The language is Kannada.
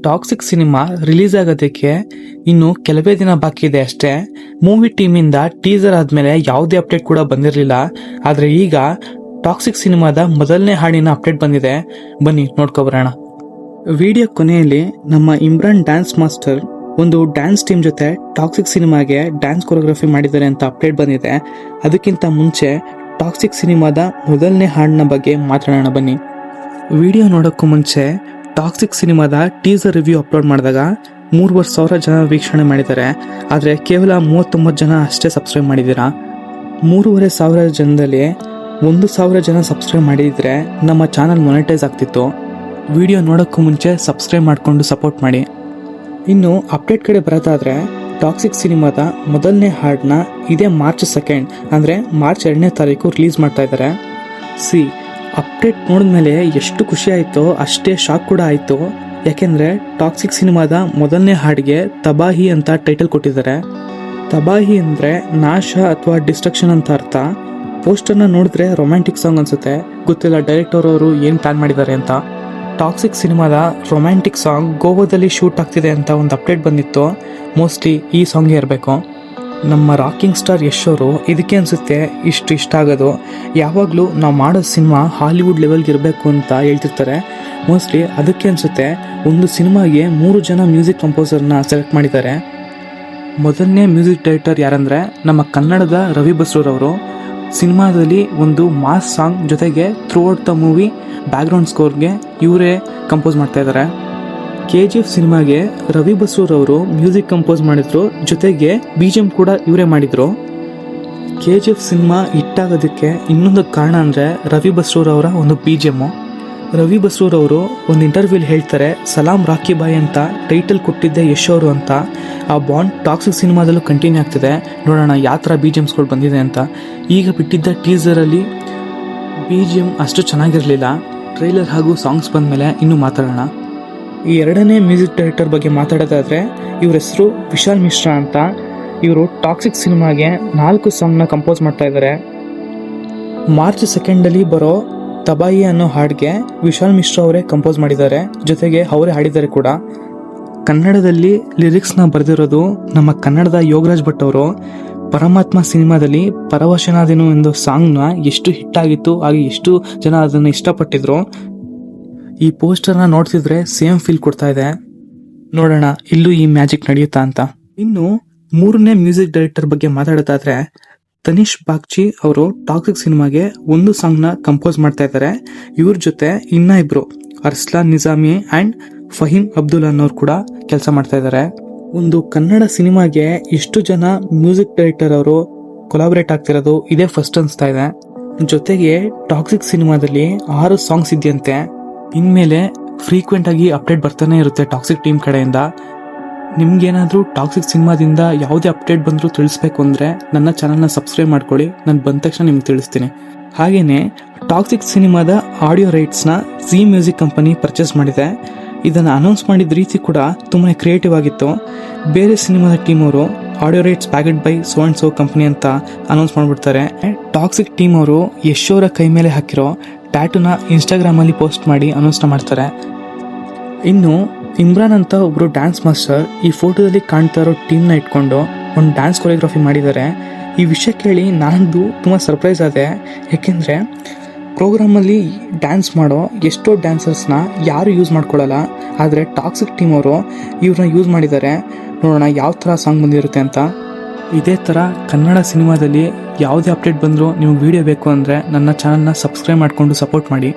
ಟಾಕ್ಸಿಕ್ ಸಿನಿಮಾ ರಿಲೀಸ್ ಆಗೋದಕ್ಕೆ ಇನ್ನು ಕೆಲವೇ ದಿನ ಬಾಕಿ ಇದೆ ಅಷ್ಟೇ. ಮೂವಿ ಟೀಮಿಂದ ಟೀಸರ್ ಆದ್ಮೇಲೆ ಯಾವುದೇ ಅಪ್ಡೇಟ್ ಕೂಡ ಬಂದಿರಲಿಲ್ಲ. ಆದ್ರೆ ಈಗ ಟಾಕ್ಸಿಕ್ ಸಿನಿಮಾದ ಮೊದಲನೇ ಹಾಡಿನ ಅಪ್ಡೇಟ್ ಬಂದಿದೆ. ಬನ್ನಿ ನೋಡ್ಕೊಬರೋಣ. ವಿಡಿಯೋ ಕೊನೆಯಲ್ಲಿ ನಮ್ಮ ಇಮ್ರಾನ್ ಡ್ಯಾನ್ಸ್ ಮಾಸ್ಟರ್ ಒಂದು ಡ್ಯಾನ್ಸ್ ಟೀಮ್ ಜೊತೆ ಟಾಕ್ಸಿಕ್ ಸಿನಿಮಾಗೆ ಡ್ಯಾನ್ಸ್ ಕೊರಿಯೋಗ್ರಫಿ ಮಾಡಿದ್ದಾರೆ ಅಂತ ಅಪ್ಡೇಟ್ ಬಂದಿದೆ. ಅದಕ್ಕಿಂತ ಮುಂಚೆ ಟಾಕ್ಸಿಕ್ ಸಿನಿಮಾದ ಮೊದಲನೇ ಹಾಡಿನ ಬಗ್ಗೆ ಮಾತಾಡೋಣ ಬನ್ನಿ. ವಿಡಿಯೋ ನೋಡೋಕ್ಕೂ ಮುಂಚೆ ಟಾಕ್ಸಿಕ್ ಸಿನಿಮಾದ ಟೀಸರ್ ರಿವ್ಯೂ ಅಪ್ಲೋಡ್ ಮಾಡಿದಾಗ 3,500 ಜನ ವೀಕ್ಷಣೆ ಮಾಡಿದ್ದಾರೆ. ಆದರೆ ಕೇವಲ 39 ಜನ ಅಷ್ಟೇ ಸಬ್ಸ್ಕ್ರೈಬ್ ಮಾಡಿದ್ದೀರಾ. 3,500 ಜನದಲ್ಲಿ 1,000 ಜನ ಸಬ್ಸ್ಕ್ರೈಬ್ ಮಾಡಿದ್ರೆ ನಮ್ಮ ಚಾನಲ್ ಮೊನೆಟೈಸ್ ಆಗ್ತಿತ್ತು. ವಿಡಿಯೋ ನೋಡೋಕ್ಕೂ ಮುಂಚೆ ಸಬ್ಸ್ಕ್ರೈಬ್ ಮಾಡಿಕೊಂಡು ಸಪೋರ್ಟ್ ಮಾಡಿ. ಇನ್ನು ಅಪ್ಡೇಟ್ ಕಡೆ ಬರೋದಾದ್ರೆ ಟಾಕ್ಸಿಕ್ ಸಿನಿಮಾದ ಮೊದಲನೇ ಹಾಡನ್ನ ಇದೇ ಮಾರ್ಚ್ 2 ಅಂದರೆ ಮಾರ್ಚ್ 2ನೇ ತಾರೀಕು ರಿಲೀಸ್ ಮಾಡ್ತಾ ಇದ್ದಾರೆ. ಅಪ್ಡೇಟ್ ನೋಡಿದ್ಮೇಲೆ ಎಷ್ಟು ಖುಷಿ ಆಯಿತೋ ಅಷ್ಟೇ ಶಾಕ್ ಕೂಡ ಆಯಿತು. ಯಾಕೆಂದರೆ ಟಾಕ್ಸಿಕ್ ಸಿನಿಮಾದ ಮೊದಲನೇ ಹಾಡಿಗೆ ತಬಾಹಿ ಅಂತ ಟೈಟಲ್ ಕೊಟ್ಟಿದ್ದಾರೆ. ತಬಾಹಿ ಅಂದರೆ ನಾಶ ಅಥವಾ ಡಿಸ್ಟ್ರಕ್ಷನ್ ಅಂತ ಅರ್ಥ. ಪೋಸ್ಟರ್ನ ನೋಡಿದ್ರೆ ರೊಮ್ಯಾಂಟಿಕ್ ಸಾಂಗ್ ಅನ್ಸುತ್ತೆ. ಗೊತ್ತಿಲ್ಲ ಡೈರೆಕ್ಟರ್ ಅವರು ಏನು ಪ್ಲಾನ್ ಮಾಡಿದ್ದಾರೆ ಅಂತ. ಟಾಕ್ಸಿಕ್ ಸಿನಿಮಾದ ರೊಮ್ಯಾಂಟಿಕ್ ಸಾಂಗ್ ಗೋವಾದಲ್ಲಿ ಶೂಟ್ ಆಗ್ತಿದೆ ಅಂತ ಒಂದು ಅಪ್ಡೇಟ್ ಬಂದಿತ್ತು. ಮೋಸ್ಟ್ಲಿ ಈ ಸಾಂಗೇ ಇರಬೇಕು. ನಮ್ಮ ರಾಕಿಂಗ್ ಸ್ಟಾರ್ ಯಶ್ ಅವರು ಇದಕ್ಕೆ ಅನಿಸುತ್ತೆ ಇಷ್ಟ ಆಗೋದು. ಯಾವಾಗಲೂ ನಾವು ಮಾಡೋ ಸಿನಿಮಾ ಹಾಲಿವುಡ್ ಲೆವೆಲ್ಗೆ ಇರಬೇಕು ಅಂತ ಹೇಳ್ತಿರ್ತಾರೆ. ಮೋಸ್ಟ್ಲಿ ಅದಕ್ಕೆ ಅನಿಸುತ್ತೆ ಒಂದು ಸಿನಿಮಾಗೆ 3 ಜನ ಮ್ಯೂಸಿಕ್ ಕಂಪೋಸರ್ನ ಸೆಲೆಕ್ಟ್ ಮಾಡಿದ್ದಾರೆ. ಮೊದಲನೇ ಮ್ಯೂಸಿಕ್ ಡೈರೆಕ್ಟರ್ ಯಾರಂದರೆ ನಮ್ಮ ಕನ್ನಡದ ರವಿ ಬಸ್ರೂರವರು. ಸಿನಿಮಾದಲ್ಲಿ ಒಂದು ಮಾಸ್ ಸಾಂಗ್ ಜೊತೆಗೆ throughout the movie background ಸ್ಕೋರ್ಗೆ ಇವರೇ ಕಂಪೋಸ್ ಮಾಡ್ತಾ ಇದ್ದಾರೆ. KGF ಸಿನಿಮಾಗೆ ರವಿ ಬಸ್ರೂರವರು ಮ್ಯೂಸಿಕ್ ಕಂಪೋಸ್ ಮಾಡಿದ್ರು, ಜೊತೆಗೆ BGM ಕೂಡ ಇವರೇ ಮಾಡಿದ್ರು. KGF ಸಿನಿಮಾ ಹಿಟ್ಟಾಗೋದಕ್ಕೆ ಇನ್ನೊಂದು ಕಾರಣ ಅಂದರೆ ರವಿ ಬಸ್ರೂರವರ ಒಂದು BGM. ರವಿ ಬಸ್ರೂರವರು ಒಂದು ಇಂಟರ್ವ್ಯೂಲಿ ಹೇಳ್ತಾರೆ, ಸಲಾಂ ರಾಕಿ ಬಾಯ್ ಅಂತ ಟೈಟಲ್ ಕೊಟ್ಟಿದ್ದೆ ಯಶ್ ಅವರು ಅಂತ. ಆ ಬಾಂಡ್ ಟಾಕ್ಸಿಕ್ ಸಿನಿಮಾದಲ್ಲೂ ಕಂಟಿನ್ಯೂ ಆಗ್ತಿದೆ. ನೋಡೋಣ ಯಾವ ಥರ BGMಸ್ಗಳು ಬಂದಿದೆ ಅಂತ. ಈಗ ಬಿಟ್ಟಿದ್ದ ಟೀಸರಲ್ಲಿ BGM ಅಷ್ಟು ಚೆನ್ನಾಗಿರಲಿಲ್ಲ. ಟ್ರೈಲರ್ ಹಾಗೂ ಸಾಂಗ್ಸ್ ಬಂದಮೇಲೆ ಇನ್ನೂ ಮಾತಾಡೋಣ. ಈ ಎರಡನೇ ಮ್ಯೂಸಿಕ್ ಡೈರೆಕ್ಟರ್ ಬಗ್ಗೆ ಮಾತಾಡೋದಾದರೆ ಇವ್ರ ಹೆಸರು ವಿಶಾಲ್ ಮಿಶ್ರಾ ಅಂತ. ಇವರು ಟಾಕ್ಸಿಕ್ ಸಿನಿಮಾಗೆ 4 ಸಾಂಗ್ನ ಕಂಪೋಸ್ ಮಾಡ್ತಾ ಇದ್ದಾರೆ. ಮಾರ್ಚ್ 2 ಬರೋ ತಬಾಯಿ ಅನ್ನೋ ಹಾಡಿಗೆ ವಿಶಾಲ್ ಮಿಶ್ರಾ ಅವರೇ ಕಂಪೋಸ್ ಮಾಡಿದ್ದಾರೆ, ಜೊತೆಗೆ ಅವರೇ ಹಾಡಿದ್ದಾರೆ ಕೂಡ. ಕನ್ನಡದಲ್ಲಿ ಲಿರಿಕ್ಸ್ನ ಬರೆದಿರೋದು ನಮ್ಮ ಕನ್ನಡದ ಯೋಗರಾಜ್ ಭಟ್ ಅವರು. ಪರಮಾತ್ಮ ಸಿನಿಮಾದಲ್ಲಿ ಪರವಶನಾದೇನು ಎಂದು ಸಾಂಗ್ನ ಎಷ್ಟು ಹಿಟ್ಟಾಗಿತ್ತು, ಹಾಗೆ ಎಷ್ಟು ಜನ ಅದನ್ನು ಇಷ್ಟಪಟ್ಟಿದ್ರು. ಈ ಪೋಸ್ಟರ್ನ ನೋಡ್ತಿದ್ರೆ ಸೇಮ್ ಫೀಲ್ ಕೊಡ್ತಾ ಇದೆ. ನೋಡೋಣ ಇಲ್ಲೂ ಈ ಮ್ಯಾಜಿಕ್ ನಡೆಯುತ್ತಾ ಅಂತ. ಇನ್ನು 3ನೇ ಮ್ಯೂಸಿಕ್ ಡೈರೆಕ್ಟರ್ ಬಗ್ಗೆ ಮಾತಾಡೋದಾದ್ರೆ ತನಿಷ್ ಬಾಗ್ಚಿ ಅವರು ಟಾಕ್ಸಿಕ್ ಸಿನಿಮಾಗೆ 1 ಸಾಂಗ್ನ ಕಂಪೋಸ್ ಮಾಡ್ತಾ ಇದ್ದಾರೆ. ಇವ್ರ ಜೊತೆ ಇನ್ನ ಇಬ್ರು ಅರ್ಸ್ಲಾನ್ ನಿಜಾಮಿ ಅಂಡ್ ಫಹೀಮ್ ಅಬ್ದುಲ್ ಅನ್ನೋರು ಕೂಡ ಕೆಲಸ ಮಾಡ್ತಾ ಇದ್ದಾರೆ. ಒಂದು ಕನ್ನಡ ಸಿನಿಮಾಗೆ ಇಷ್ಟು ಜನ ಮ್ಯೂಸಿಕ್ ಡೈರೆಕ್ಟರ್ ಅವರು ಕೊಲಾಬರೇಟ್ ಆಗ್ತಿರೋದು ಇದೇ ಫಸ್ಟ್ ಅನ್ಸ್ತಾ ಇದೆ. ಜೊತೆಗೆ ಟಾಕ್ಸಿಕ್ ಸಿನಿಮಾದಲ್ಲಿ 6 ಸಾಂಗ್ಸ್ ಇದೆಯಂತೆ. ಇನ್ಮೇಲೆ ಫ್ರೀಕ್ವೆಂಟ್ ಆಗಿ ಅಪ್ಡೇಟ್ ಬರ್ತಾನೆ ಇರುತ್ತೆ ಟಾಕ್ಸಿಕ್ ಟೀಮ್ ಕಡೆಯಿಂದ. ನಿಮ್ಗೇನಾದರೂ ಟಾಕ್ಸಿಕ್ ಸಿನಿಮಾದಿಂದ ಯಾವುದೇ ಅಪ್ಡೇಟ್ ಬಂದರೂ ತಿಳಿಸ್ಬೇಕು ಅಂದರೆ ನನ್ನ ಚಾನಲ್ನ ಸಬ್ಸ್ಕ್ರೈಬ್ ಮಾಡ್ಕೊಳ್ಳಿ. ನಾನು ಬಂದ ತಕ್ಷಣ ನಿಮ್ಗೆ ತಿಳಿಸ್ತೀನಿ. ಹಾಗೆಯೇ ಟಾಕ್ಸಿಕ್ ಸಿನಿಮಾದ ಆಡಿಯೋ ರೈಟ್ಸ್ನ ಝೀ ಮ್ಯೂಸಿಕ್ ಕಂಪನಿ ಪರ್ಚೇಸ್ ಮಾಡಿದೆ. ಇದನ್ನು ಅನೌನ್ಸ್ ಮಾಡಿದ ರೀತಿ ಕೂಡ ತುಂಬಾ ಕ್ರಿಯೇಟಿವ್ ಆಗಿತ್ತು. ಬೇರೆ ಸಿನಿಮಾದ ಟೀಮ್ ಅವರು audio rights backed by so and so company ಅಂತ ಅನೌನ್ಸ್ ಮಾಡಿಬಿಡ್ತಾರೆ. ಟಾಕ್ಸಿಕ್ ಟೀಮ್ ಅವರು ಯಶ್ ಅವರ ಕೈ ಮೇಲೆ ಹಾಕಿರೋ ಟ್ಯಾಟೂನ ಇನ್ಸ್ಟಾಗ್ರಾಮಲ್ಲಿ ಪೋಸ್ಟ್ ಮಾಡಿ ಅನೌನ್ಸ್ನ ಮಾಡ್ತಾರೆ. ಇನ್ನು ಇಮ್ರಾನ್ ಅಂತ ಒಬ್ಬರು ಡ್ಯಾನ್ಸ್ ಮಾಸ್ಟರ್ ಈ ಫೋಟೋದಲ್ಲಿ ಕಾಣ್ತಾ ಇರೋ ಟೀಮ್ನ ಇಟ್ಕೊಂಡು ಒಂದು ಡ್ಯಾನ್ಸ್ ಕೊರಿಯೋಗ್ರಫಿ ಮಾಡಿದ್ದಾರೆ. ಈ ವಿಷಯ ಕೇಳಿ ನಾನಂದು ತುಂಬ ಸರ್ಪ್ರೈಸ್ ಆದೆ. ಯಾಕೆಂದರೆ ಪ್ರೋಗ್ರಾಮಲ್ಲಿ ಡ್ಯಾನ್ಸ್ ಮಾಡೋ ಎಷ್ಟೋ ಡ್ಯಾನ್ಸರ್ಸ್ನ ಯಾರು ಯೂಸ್ ಮಾಡ್ಕೊಳ್ಳಲ್ಲ, ಆದರೆ ಟಾಕ್ಸಿಕ್ ಟೀಮ್ ಅವರು ಇವ್ರನ್ನ ಯೂಸ್ ಮಾಡಿದ್ದಾರೆ. ನೋಡೋಣ ಯಾವ ಥರ ಸಾಂಗ್ ಬಂದಿರುತ್ತೆ ಅಂತ. ಇದೇ ಥರ ಕನ್ನಡ ಸಿನಿಮಾದಲ್ಲಿ ಯಾವುದೇ ಅಪ್ಡೇಟ್ ಬಂದರೂ ನಿಮಗೆ ವಿಡಿಯೋ ಬೇಕು ಅಂದರೆ ನನ್ನ ಚಾನಲ್ನ ಸಬ್ಸ್ಕ್ರೈಬ್ ಮಾಡಿಕೊಂಡು ಸಪೋರ್ಟ್ ಮಾಡಿ.